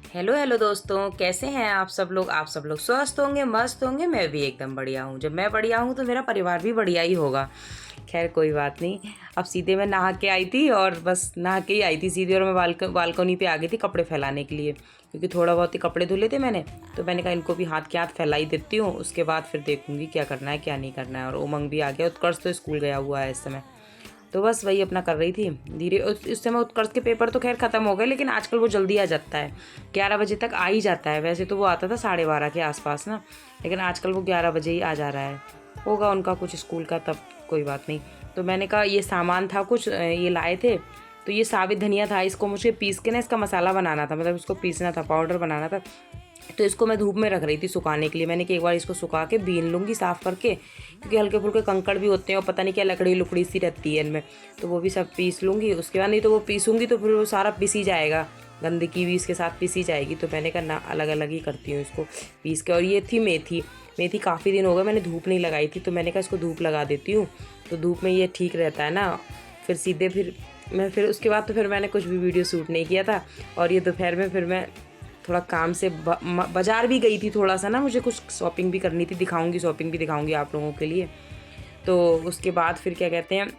Hello hello दोस्तों, कैसे हैं आप सब लोग स्वस्थ होंगे, मस्त होंगे। मैं भी एकदम बढ़िया हूँ। जब मैं बढ़िया हूँ तो मेरा परिवार भी बढ़िया ही होगा। खैर कोई बात नहीं। अब सीधे मैं नहा के आई थी और बस नहा के ही आई थी सीधे, और मैं बालकनी पे आ गई थी कपड़े फैलाने के लिए, क्योंकि थोड़ा बहुत ही कपड़े धुले थे मैंने। तो मैंने कहा इनको भी हाथ के हाथ फैला ही देती हूँ, उसके बाद फिर देखूंगी क्या करना है क्या नहीं करना है। और उमंग भी आ गया, उत्कर्ष तो स्कूल गया हुआ है इस समय। तो बस वही अपना कर रही थी धीरे। उस समय उत्कर्ष के पेपर तो खैर ख़त्म हो गए, लेकिन आजकल वो जल्दी आ जाता है, 11 बजे तक आ ही जाता है। वैसे तो वो आता था 12:30 के आसपास ना, लेकिन आजकल वो 11 बजे ही आ जा रहा है। होगा उनका कुछ स्कूल का, तब कोई बात नहीं। तो मैंने कहा ये सामान था कुछ, ये लाए थे। तो ये साबित धनिया था, इसको मुझे पीस के ना इसका मसाला बनाना था, मतलब इसको पीसना था, पाउडर बनाना था। तो इसको मैं धूप में रख रही थी सुखाने के लिए। मैंने कि एक बार इसको सुखा के बीन लूँगी साफ़ करके, क्योंकि हल्के फुल्के कंकड़ भी होते हैं और पता नहीं क्या लकड़ी लुकड़ी सी रहती है इनमें। तो वो भी सब पीस लूँगी उसके बाद। नहीं तो वो पीसूँगी तो फिर वो सारा पिस ही जाएगा, गंदगी भी इसके साथ पिसी जाएगी। तो मैंने कहा ना, अलग अलग ही करती हूँ इसको पीस के। और ये थी मेथी। मेथी काफ़ी दिन हो गए मैंने धूप नहीं लगाई थी, तो मैंने कहा इसको धूप लगा देती हूँ, तो धूप में ये ठीक रहता है ना। फिर सीधे फिर उसके बाद तो फिर मैंने कुछ भी वीडियो शूट नहीं किया था। और ये दोपहर में फिर मैं थोड़ा काम से बाज़ार भी गई थी थोड़ा सा ना, मुझे कुछ शॉपिंग भी करनी थी। दिखाऊंगी, शॉपिंग भी दिखाऊंगी आप लोगों के लिए। तो उसके बाद फिर क्या कहते हैं,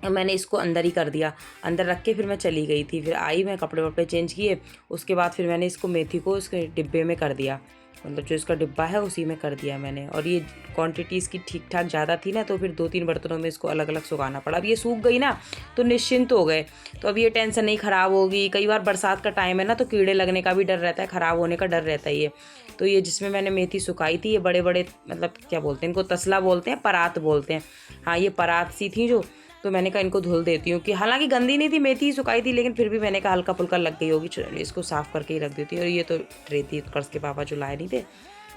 मैंने इसको अंदर ही कर दिया, अंदर रख के फिर मैं चली गई थी। फिर आई, मैं कपड़े वपड़े चेंज किए। उसके बाद फिर मैंने इसको मेथी को इसके डिब्बे में कर दिया, मतलब जो इसका डिब्बा है उसी में कर दिया मैंने। और ये क्वांटिटी इसकी ठीक ठाक ज़्यादा थी ना, तो फिर 2-3 बर्तनों में इसको अलग अलग सुखाना पड़ा। अब ये सूख गई ना तो निश्चिंत हो गए। तो अब ये टेंशन नहीं, ख़राब होगी। कई बार बरसात का टाइम है ना, तो कीड़े लगने का भी डर रहता है, ख़राब होने का डर रहता है ये। तो ये जिसमें मैंने मेथी सुखाई थी, ये बड़े बड़े, मतलब क्या बोलते हैं इनको, तसला बोलते हैं, परात बोलते हैं। हाँ, ये परात सी थी जो। तो मैंने कहा इनको धुल देती हूँ, कि हालांकि गंदी नहीं थी, मेथी ही सुखाई थी, लेकिन फिर भी मैंने कहा हल्का फुल्का लग गई होगी, चलिए इसको साफ़ करके ही रख देती हूँ। और ये तो ट्रे थी कर्ज के पापा जो लाए नहीं थे,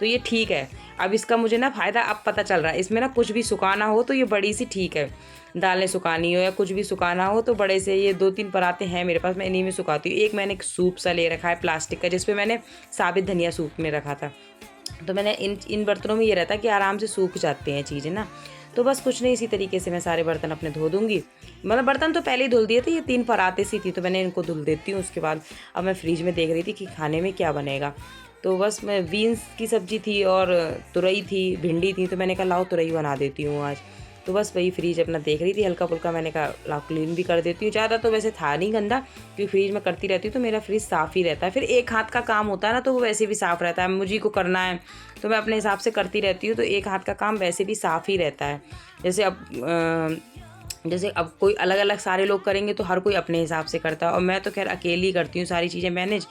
तो ये ठीक है। अब इसका मुझे ना फ़ायदा अब पता चल रहा है। इसमें ना कुछ भी सुखाना हो तो ये बड़ी सी ठीक है, दालें सुखानी हो या कुछ भी सुखाना हो तो बड़े से ये 2-3 पराते हैं मेरे पास, मैं इन्हीं में सुखाती हूँ। एक मैंने एक सूप सा ले रखा है प्लास्टिक का, जिसपे मैंने साबित धनिया सूप में रखा था। तो मैंने इन बर्तनों में ये रहता है कि आराम से सूख जाते हैं चीज़ें ना। तो बस कुछ नहीं, इसी तरीके से मैं सारे बर्तन अपने धो दूँगी। मतलब बर्तन तो पहले ही धुल दिए थे, ये 3 पराते सी थी, तो मैंने इनको धुल देती हूँ। उसके बाद अब मैं फ्रिज में देख रही थी कि खाने में क्या बनेगा। तो बस मैं बीन्स की सब्ज़ी थी और तुरई थी, भिंडी थी, तो मैंने कहा लाओ तुरई बना देती हूँ आज। तो बस वही फ्रिज अपना देख रही थी हल्का फुल्का, मैंने कहा लाओ क्लीन भी कर देती हूँ। ज़्यादा तो वैसे था नहीं गंदा, क्योंकि फ्रिज में करती रहती हूँ तो मेरा फ्रिज साफ़ ही रहता है। फिर एक हाथ का काम होता है ना, तो वो वैसे भी साफ़ रहता है। मुझे को करना है तो मैं अपने हिसाब से करती रहती हूँ, तो एक हाथ का काम वैसे भी साफ़ ही रहता है। जैसे अब कोई अलग अलग सारे लोग करेंगे तो हर कोई अपने हिसाब से करता है, और मैं तो खैर अकेली ही करती हूँ सारी चीज़ें मैनेज।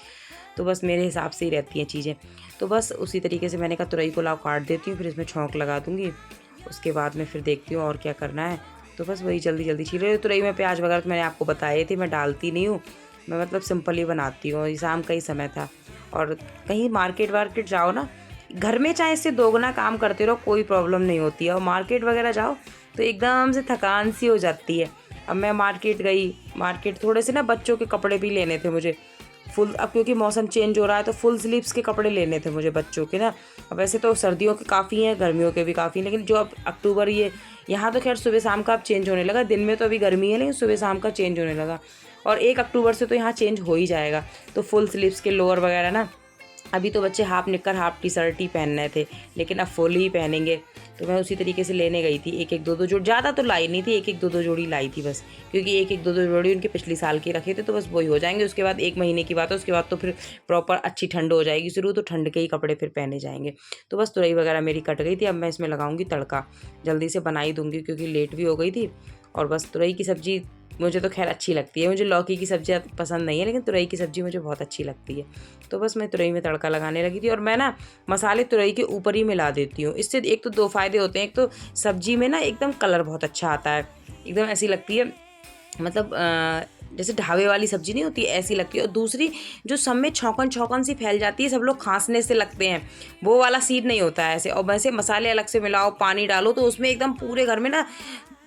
तो बस मेरे हिसाब से ही रहती हैं चीज़ें। तो बस उसी तरीके से मैंने कहा तुरई को लाओ काट देती हूँ, फिर इसमें छौंक लगा दूँगी। उसके बाद में फिर देखती हूँ और क्या करना है। तो बस वही जल्दी जल्दी छील रही हूँ। तुरई में प्याज वगैरह तो मैंने आपको बताए थे, मैं डालती नहीं हूँ। मैं मतलब सिंपल ही बनाती हूँ। शाम का ही समय था, और कहीं मार्केट वार्केट जाओ ना, घर में चाहे इससे दोगुना काम करते रहो कोई प्रॉब्लम नहीं होती है, और मार्केट वगैरह जाओ तो एकदम से थकान सी हो जाती है। अब मैं मार्केट गई, मार्केट थोड़े से ना बच्चों के कपड़े भी लेने थे मुझे फुल। अब क्योंकि मौसम चेंज हो रहा है तो फुल स्लीव्स के कपड़े लेने थे मुझे बच्चों के ना। अब वैसे तो सर्दियों के काफ़ी हैं, गर्मियों के भी काफ़ी हैं, लेकिन जो अब अक्टूबर, ये यहाँ तो खैर सुबह शाम का अब चेंज होने लगा। दिन में तो अभी गर्मी है, लेकिन सुबह शाम का चेंज होने लगा। और 1 अक्टूबर से तो यहाँ चेंज हो ही जाएगा। तो फुल स्लीव्स के लोअर वगैरह ना, अभी तो बच्चे हाफ निक्कर हाफ टी शर्ट ही पहन रहे थे, लेकिन अब फुल ही पहनेंगे। तो मैं उसी तरीके से लेने गई थी। एक एक दो दो जोड़ी, ज़्यादा तो लाई नहीं थी, एक एक दो दो जोड़ी लाई थी बस, क्योंकि एक एक दो दो जोड़ी उनके पिछले साल के रखे थे, तो बस वही हो जाएंगे। उसके बाद 1 महीने की बात है, उसके बाद तो फिर प्रॉपर अच्छी ठंड हो जाएगी शुरू, तो ठंड के ही कपड़े फिर पहने जाएंगे। तो बस तुरई वगैरह मेरी कट गई थी, अब मैं इसमें लगाऊंगी तड़का, जल्दी से बनाई दूंगी क्योंकि लेट भी हो गई थी। और बस तुरई की सब्ज़ी मुझे तो खैर अच्छी लगती है। मुझे लौकी की सब्ज़ियाँ पसंद नहीं है, लेकिन तुरई की सब्ज़ी मुझे बहुत अच्छी लगती है। तो बस मैं तुरई में तड़का लगाने लगी थी, और मैं ना मसाले तुरई के ऊपर ही मिला देती हूँ। इससे एक तो 2 फ़ायदे होते हैं। एक तो सब्ज़ी में ना एकदम कलर बहुत अच्छा आता है, एकदम ऐसी लगती है, मतलब जैसे ढाबे वाली सब्ज़ी नहीं होती ऐसी लगती है। और दूसरी, जो सब में छौंकन छौंकन सी फैल जाती है, सब लोग खांसने से लगते हैं, वो वाला सीन नहीं होता है ऐसे। और वैसे मसाले अलग से मिलाओ, पानी डालो, तो उसमें एकदम पूरे घर में ना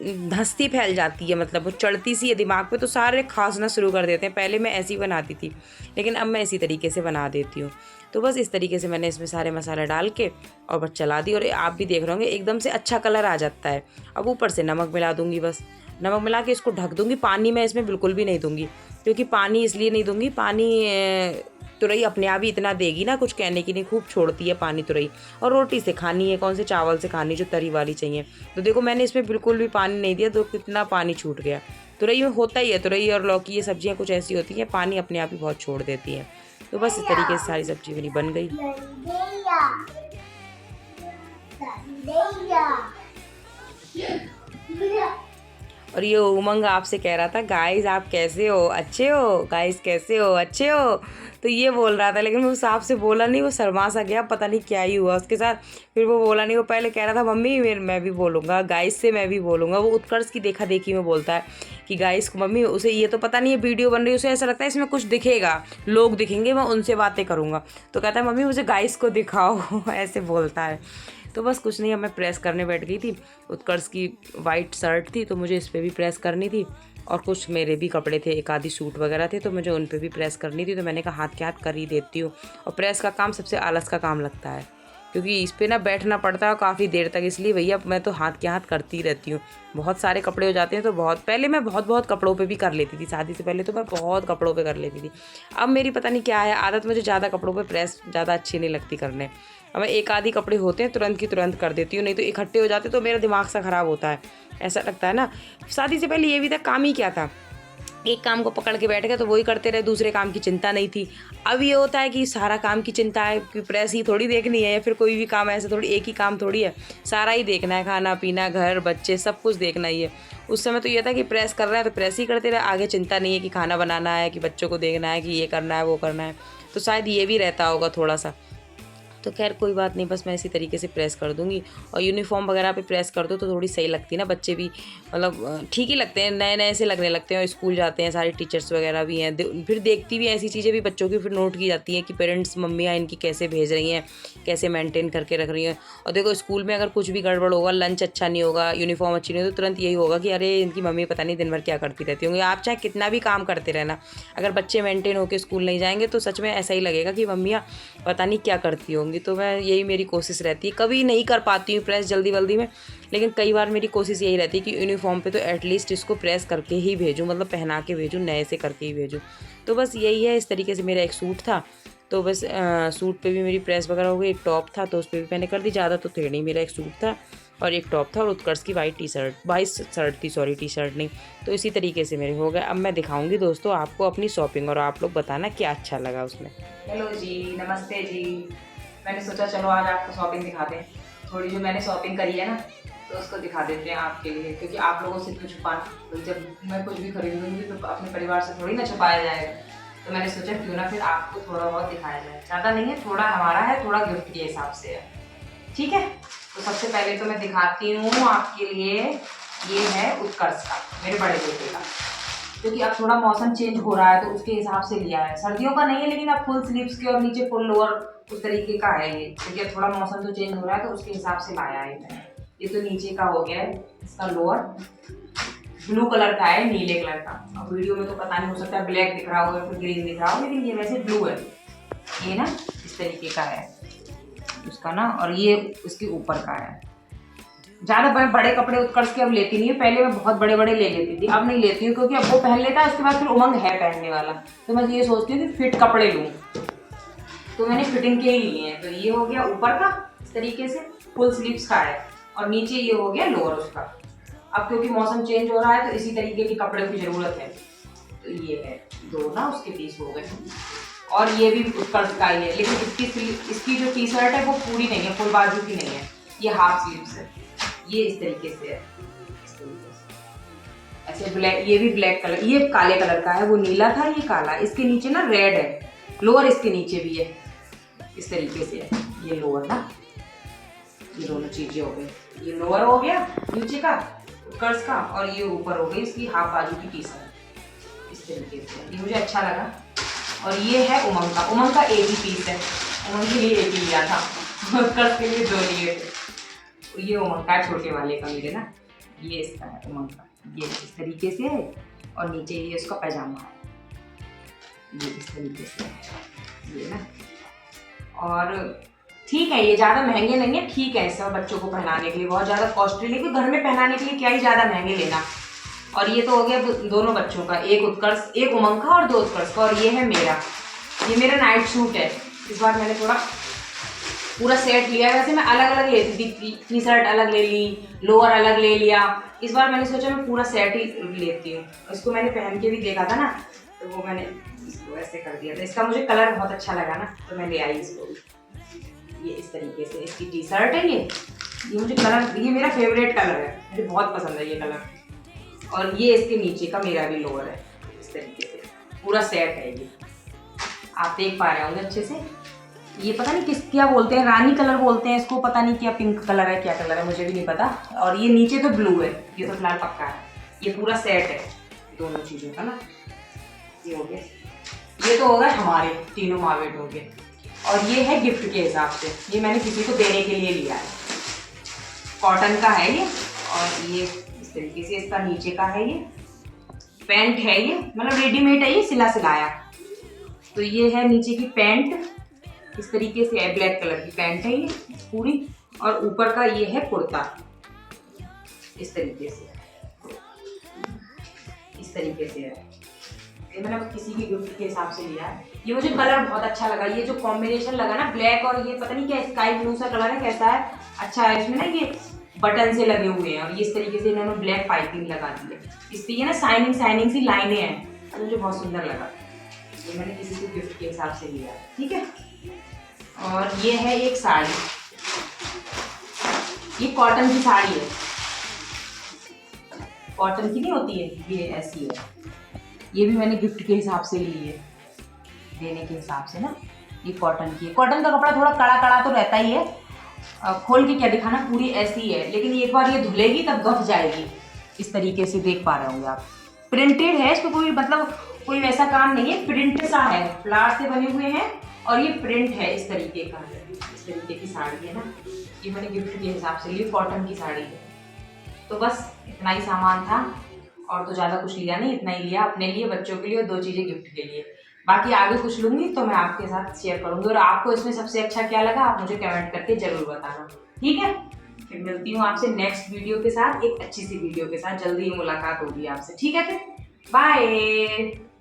धंसती फैल जाती है, मतलब वो चढ़ती सी है दिमाग पे, तो सारे खांसना शुरू कर देते हैं। पहले मैं ऐसी बनाती थी, लेकिन अब मैं इसी तरीके से बना देती हूँ। तो बस इस तरीके से मैंने इसमें सारे मसाले डाल के और बस चला दी, और आप भी देख रहे होंगे एकदम से अच्छा कलर आ जाता है। अब ऊपर से नमक मिला दूँगी, बस नमक मिला के इसको ढक दूँगी। पानी मैं इसमें बिल्कुल भी नहीं दूँगी, क्योंकि पानी इसलिए नहीं दूंगी, पानी तुरई अपने आप ही इतना देगी ना, कुछ कहने की नहीं, खूब छोड़ती है पानी तुरई। और रोटी से खानी है, कौन से चावल से खानी, जो तरी वाली चाहिए। तो देखो मैंने इसमें बिल्कुल भी पानी नहीं दिया, तो कितना पानी छूट गया। तुरई में होता ही है, तुरई और लौकी ये सब्जियां कुछ ऐसी होती हैं पानी अपने आप ही बहुत छोड़ देती हैं। तो बस इस तरीके से सारी सब्जी मेरी बन गई। और ये उमंग आपसे कह रहा था गाइस आप कैसे हो, अच्छे हो, गाइस कैसे हो, अच्छे हो। तो ये बोल रहा था, लेकिन वो साफ से बोला नहीं, वो शर्मा सा गया, पता नहीं क्या ही हुआ उसके साथ। फिर वो बोला नहीं, वो पहले कह रहा था मम्मी मैं भी बोलूँगा, गाइस से मैं भी बोलूँगा। वो उत्कर्ष की देखा देखी में बोलता है कि गाइस को मम्मी, उसे ये तो पता नहीं है वीडियो बन रही है, उसे ऐसा लगता है इसमें कुछ दिखेगा, लोग दिखेंगे, मैं उनसे बातें करूँगा। तो कहता है मम्मी मुझे गाइस को दिखाओ ऐसे बोलता है। तो बस कुछ नहीं, अब मैं प्रेस करने बैठ गई थी। उत्कर्ष की वाइट शर्ट थी तो मुझे इस पर भी प्रेस करनी थी, और कुछ मेरे भी कपड़े थे, एक आधी सूट वगैरह थे तो मुझे उन पे भी प्रेस करनी थी। तो मैंने कहा हाथ के हाथ कर ही देती हूँ। और प्रेस का काम सबसे आलस का काम लगता है, क्योंकि इस पर ना बैठना पड़ता है काफ़ी देर तक, इसलिए भैया मैं तो हाथ के हाथ करती रहती हूँ। बहुत सारे कपड़े हो जाते हैं तो बहुत, पहले मैं बहुत कपड़ों पे भी कर लेती थी, शादी से पहले तो मैं बहुत कपड़ों पे कर लेती थी। अब मेरी पता नहीं क्या है आदत, मुझे ज़्यादा कपड़ों पे प्रेस ज़्यादा अच्छी नहीं लगती करने। अब मैं एक आधी कपड़े होते हैं तुरंत की तुरंत कर देती हूँ, नहीं तो इकट्ठे हो जाते तो मेरा दिमाग सा ख़राब होता है। ऐसा लगता है ना, शादी से पहले ये भी था, काम ही क्या था, एक काम को पकड़ के बैठ गए तो वही करते रहे, दूसरे काम की चिंता नहीं थी। अब ये होता है कि सारा काम की चिंता है, कि प्रेस ही थोड़ी देखनी है, या फिर कोई भी काम ऐसा थोड़ी, एक ही काम थोड़ी है, सारा ही देखना है, खाना पीना घर बच्चे सब कुछ देखना ही है। उस समय तो ये था कि प्रेस कर रहा है तो प्रेस ही करते रहे, आगे चिंता नहीं है कि खाना बनाना है, कि बच्चों को देखना है, कि ये करना है वो करना है। तो शायद ये भी रहता होगा थोड़ा सा। तो खैर कोई बात नहीं, बस मैं इसी तरीके से प्रेस कर दूंगी। और यूनिफॉर्म वगैरह पे प्रेस कर दो तो थोड़ी सही लगती है ना, बच्चे भी मतलब ठीक ही लगते हैं, नए नए से लगने लगते हैं। और स्कूल जाते हैं, सारे टीचर्स वगैरह भी हैं, फिर देखती भी ऐसी चीज़ें भी बच्चों की फिर नोट की जाती हैं कि पेरेंट्स मम्मियाँ इनकी कैसे भेज रही हैं, कैसे मेंटेन करके रख रही हैं। और देखो स्कूल में अगर कुछ भी गड़बड़ होगा, लंच अच्छा नहीं होगा, यूनिफॉर्म अच्छी नहीं होगी, तो तुरंत यही होगा कि अरे इनकी मम्मी पता नहीं दिन भर क्या करती रहती होंगी। आप चाहे कितना भी काम करते रहना, अगर बच्चे मेंटेन होकर स्कूल नहीं जाएंगे तो सच में ऐसा ही लगेगा कि मम्मियाँ पता नहीं क्या करती होंगी। तो मैं यही मेरी कोशिश रहती है, कभी नहीं कर पाती हूँ प्रेस जल्दी जल्दी में, लेकिन कई बार मेरी कोशिश यही रहती है कि यूनिफॉर्म पे तो एटलीस्ट इसको प्रेस करके ही भेजूँ, मतलब पहना के भेजूँ, नए से करके ही भेजूँ। तो बस यही है। इस तरीके से मेरा एक सूट था, तो बस सूट पे भी मेरी प्रेस वगैरह हो गई। एक टॉप था तो उस पर भी मैंने कर दी, ज़्यादा तो थे नहीं, मेरा एक सूट था और एक टॉप था, और उत्कर्ष की वाइट शर्ट थी, सॉरी टी शर्ट नहीं। तो इसी तरीके से मेरे हो गए। अब मैं दिखाऊंगी दोस्तों आपको अपनी शॉपिंग, और आप लोग बताना क्या अच्छा लगा उसमें। हेलो जी, नमस्ते जी। मैंने सोचा चलो आज आपको शॉपिंग दिखाते हैं, थोड़ी जो मैंने शॉपिंग करी है ना तो उसको दिखा देते हैं आपके लिए, क्योंकि आप लोगों से क्यों छुपाना, तो जब मैं कुछ भी खरीदूंगी तो अपने परिवार से थोड़ी ना छुपाया जाएगा। तो मैंने सोचा क्यों ना फिर आपको थोड़ा बहुत दिखाया जाए, ज़्यादा नहीं है, थोड़ा हमारा है, थोड़ा गिफ्ट के हिसाब से है, ठीक है। तो सबसे पहले तो मैं दिखाती हूँ आपके लिए, ये है उत्कर्ष का, मेरे बड़े बेटे का, क्योंकि अब थोड़ा मौसम चेंज हो रहा है तो उसके हिसाब से लिया है। सर्दियों का नहीं है, लेकिन अब फुल स्लीव्स के और नीचे फुल लोअर उस तरीके का है ये, क्योंकि अब थोड़ा मौसम तो चेंज हो रहा है तो उसके हिसाब से लाया है मैंने। ये तो नीचे का हो गया है, इसका लोअर ब्लू कलर का है, नीले कलर का। अब वीडियो में तो पता नहीं, हो सकता है ब्लैक दिख रहा हो या फिर ग्रीन दिख रहा हो, लेकिन ये वैसे ब्लू है। ये ना इस तरीके का है उसका ना, और ये उसके ऊपर का है। ज़्यादा बड़े कपड़े उत्कर्ष के अब लेती नहीं है, पहले मैं बहुत बड़े बड़े ले लेती थी, अब नहीं लेती हूँ, क्योंकि अब वो पहन लेता है, उसके बाद फिर उमंग है पहनने वाला। तो मैं ये सोचती हूँ कि फिट कपड़े लूँ, तो मैंने फिटिंग के ही लिए हैं। तो ये हो गया ऊपर का, इस तरीके से फुल स्लीव्स का है, और नीचे ये हो गया लोअर उसका। अब क्योंकि मौसम चेंज हो रहा है तो इसी तरीके के कपड़े की जरूरत है। तो ये है दो ना उसके पीस हो गए, और ये भी उत्कर्ष का ही है, लेकिन इसकी जो टी शर्ट है वो पूरी नहीं है, फुल बाजू की नहीं है, ये हाफ स्लीव्स है। ये इस तरीके से है, इस तरीके से ऐसे ब्लैक, ये भी ब्लैक कलर, ये काले कलर का है, वो नीला था ये काला, इसके नीचे ना रेड है, लोअर इसके नीचे भी है, इस तरीके से है। ये लोअर ना, ये दोनों चीजें हो गई, ये लोअर हो गया नीचे का उत्कर्ष का, और ये ऊपर हो गई इसकी हाफ बाजू की टी शर्ट, इस तरीके से। ये मुझे अच्छा लगा। और ये है उमंग का एक ही पीस है, उमंग के लिए एक ही लिया था, उत्कर्ष के लिए दो लिए थे। ये उमंग का छोटे वाले का मेरे ना, ये इसका है उमंग का, ये इस तरीके से है, और नीचे ये इसका पैजामा है, ये इस तरीके से है ये ना। और ठीक है, ये ज़्यादा महंगे नहीं है, ठीक है, सब बच्चों को पहनाने के लिए बहुत ज़्यादा कॉस्टली, लेकिन घर में पहनाने के लिए क्या ही ज़्यादा महंगे लेना, और ये तो हो गया दोनों बच्चों का, एक उत्कर्ष, एक उमंग का और 2 उत्कर्ष का, और ये है मेरा, ये मेरा नाइट सूट है। इस बार मैंने थोड़ा पूरा सेट लिया है। वैसे मैं अलग अलग लेती थी, टी शर्ट अलग ले ली, लोअर अलग ले लिया। इस बार मैंने सोचा मैं पूरा सेट ही लेती हूँ। इसको मैंने पहन के भी देखा था ना, तो वो मैंने इसको ऐसे कर दिया था। इसका मुझे कलर बहुत अच्छा लगा ना, तो मैं ले आई इसको भी। ये इस तरीके से इसकी टी शर्ट है। ये मुझे कलर, ये मेरा फेवरेट कलर है, मुझे बहुत पसंद है ये कलर। और ये इसके नीचे का मेरा भी लोअर है, इस तरीके से पूरा सेट है। ये आप देख पा रहे होंगे अच्छे से। ये पता नहीं क्या बोलते हैं, रानी कलर बोलते हैं इसको, पता नहीं क्या पिंक कलर है, क्या कलर है मुझे भी नहीं पता। और ये नीचे तो ब्लू है, ये तो फिलहाल पक्का है। ये पूरा सेट है दोनों चीज़ों का ना। ये हो गया, ये तो होगा हमारे तीनों माँ बेटों के। और ये है गिफ्ट के हिसाब से, ये मैंने किसी को देने के लिए लिया है। कॉटन का है ये, और ये इस तरीके से इसका नीचे का है। ये पैंट है, ये मतलब रेडीमेड है, ये सिला सिलाया। तो ये है नीचे की पैंट, इस तरीके से है, ब्लैक कलर की पैंट है ये पूरी। और ऊपर का ये है कुर्ता, इस तरीके से, इस तरीके से है। ये मैंने किसी की गिफ्ट के हिसाब से लिया है। ये मुझे कलर बहुत अच्छा लगा, ये जो कॉम्बिनेशन लगा ना, ब्लैक और ये पता नहीं क्या स्काई ब्लू सा कलर है, कैसा है, अच्छा है। इसमें ना ये बटन से लगे हुए हैं, और ये इस तरीके से इन्होंने ब्लैक पाइपिंग लगा दी है। इस पे ये ना शाइनिंग शाइनिंग सी लाइनें हैं, तो मुझे बहुत सुंदर लगा। ये मैंने किसी को गिफ्ट के हिसाब से लिया, ठीक है। और ये है एक साड़ी, ये कॉटन की साड़ी है, कॉटन की नहीं होती है, ये ऐसी है। ये भी मैंने गिफ्ट के हिसाब से ली है, देने के हिसाब से ना। ये कॉटन की है। कॉटन का कपड़ा थोड़ा कड़ा कड़ा तो रहता ही है, खोल के क्या दिखाना, पूरी ऐसी है। लेकिन एक बार ये धुलेगी तब गफ जाएगी, इस तरीके से देख पा रहे होंगे आप। प्रिंटेड है, इसको कोई मतलब कोई वैसा काम नहीं है, प्रिंट सा है, फ्लावर से बने हुए हैं, और ये प्रिंट है इस तरीके का, इस तरीके की साड़ी है ना। ये मैंने गिफ्ट के हिसाब से ली, कॉटन की साड़ी है। तो बस इतना ही सामान था, और तो ज़्यादा कुछ लिया नहीं, इतना ही लिया अपने लिए, बच्चों के लिए, और 2 चीज़ें गिफ्ट के लिए। बाकी आगे कुछ लूँगी तो मैं आपके साथ शेयर करूँगी। और आपको इसमें सबसे अच्छा क्या लगा, आप मुझे कमेंट करके ज़रूर बताना, ठीक है। फिर मिलती हूँ आपसे नेक्स्ट वीडियो के साथ, एक अच्छी सी वीडियो के साथ। जल्दी ही मुलाकात होगी आपसे, ठीक है। फिर बाय।